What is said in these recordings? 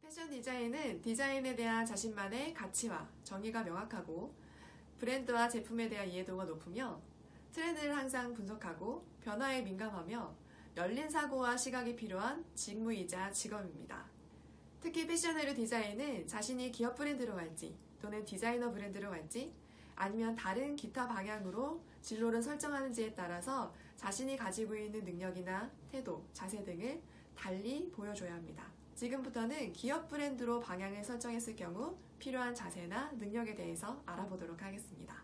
패션 디자인은 디자인에 대한 자신만의 가치와 정의가 명확하고 브랜드와 제품에 대한 이해도가 높으며 트렌드를 항상 분석하고 변화에 민감하며 열린 사고와 시각이 필요한 직무이자 직업입니다. 특히 패션 의류 디자인은 자신이 기업 브랜드로 갈지 또는 디자이너 브랜드로 갈지 아니면 다른 기타 방향으로 진로를 설정하는지에 따라서 자신이 가지고 있는 능력이나 태도, 자세 등을 달리 보여줘야 합니다. 지금부터는 기업 브랜드로 방향을 설정했을 경우 필요한 자세나 능력에 대해서 알아보도록 하겠습니다.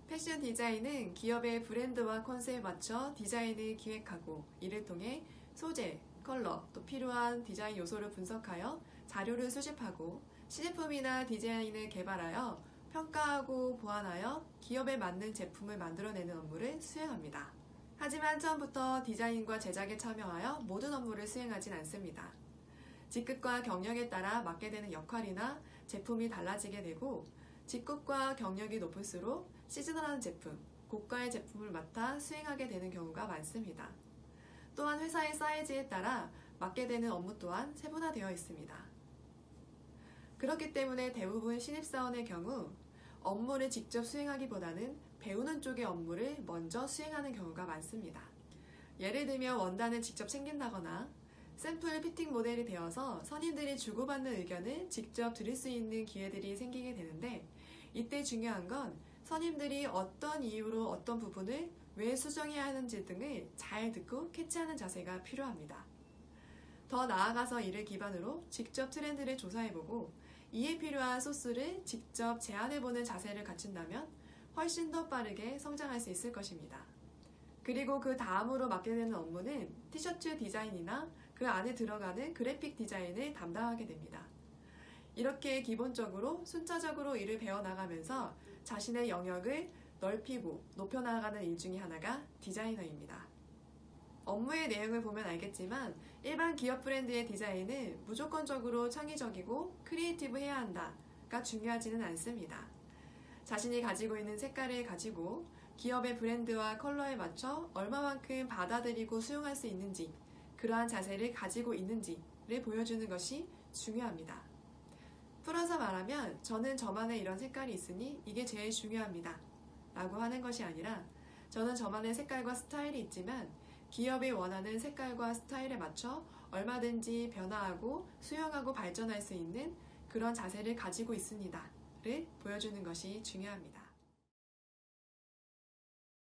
패션 디자인은 기업의 브랜드와 컨셉에 맞춰 디자인을 기획하고 이를 통해 소재, 컬러, 또 필요한 디자인 요소를 분석하여 자료를 수집하고 시제품이나 디자인을 개발하여 평가하고 보완하여 기업에 맞는 제품을 만들어내는 업무를 수행합니다. 하지만 처음부터 디자인과 제작에 참여하여 모든 업무를 수행하진 않습니다. 직급과 경력에 따라 맡게 되는 역할이나 제품이 달라지게 되고 직급과 경력이 높을수록 시즈널한 제품, 고가의 제품을 맡아 수행하게 되는 경우가 많습니다. 또한 회사의 사이즈에 따라 맡게 되는 업무 또한 세분화되어 있습니다. 그렇기 때문에 대부분 신입사원의 경우 업무를 직접 수행하기보다는 배우는 쪽의 업무를 먼저 수행하는 경우가 많습니다. 예를 들면 원단을 직접 챙긴다거나 샘플 피팅 모델이 되어서 선임들이 주고받는 의견을 직접 들을 수 있는 기회들이 생기게 되는데 이때 중요한 건 선임들이 어떤 이유로 어떤 부분을 왜 수정해야 하는지 등을 잘 듣고 캐치하는 자세가 필요합니다. 더 나아가서 이를 기반으로 직접 트렌드를 조사해보고 이에 필요한 소스를 직접 제안해보는 자세를 갖춘다면 훨씬 더 빠르게 성장할 수 있을 것입니다. 그리고 그 다음으로 맡게 되는 업무는 티셔츠 디자인이나 그 안에 들어가는 그래픽 디자인을 담당하게 됩니다. 이렇게 기본적으로 순차적으로 일을 배워나가면서 자신의 영역을 넓히고 높여나가는 일 중에 하나가 디자이너입니다. 업무의 내용을 보면 알겠지만 일반 기업 브랜드의 디자인은 무조건적으로 창의적이고 크리에이티브해야 한다가 중요하지는 않습니다. 자신이 가지고 있는 색깔을 가지고 기업의 브랜드와 컬러에 맞춰 얼마만큼 받아들이고 수용할 수 있는지 그러한 자세를 가지고 있는지를 보여주는 것이 중요합니다. 풀어서 말하면 저는 저만의 이런 색깔이 있으니 이게 제일 중요합니다. 라고 하는 것이 아니라 저는 저만의 색깔과 스타일이 있지만 기업이 원하는 색깔과 스타일에 맞춰 얼마든지 변화하고 수용하고 발전할 수 있는 그런 자세를 가지고 있습니다. 를 보여주는 것이 중요합니다.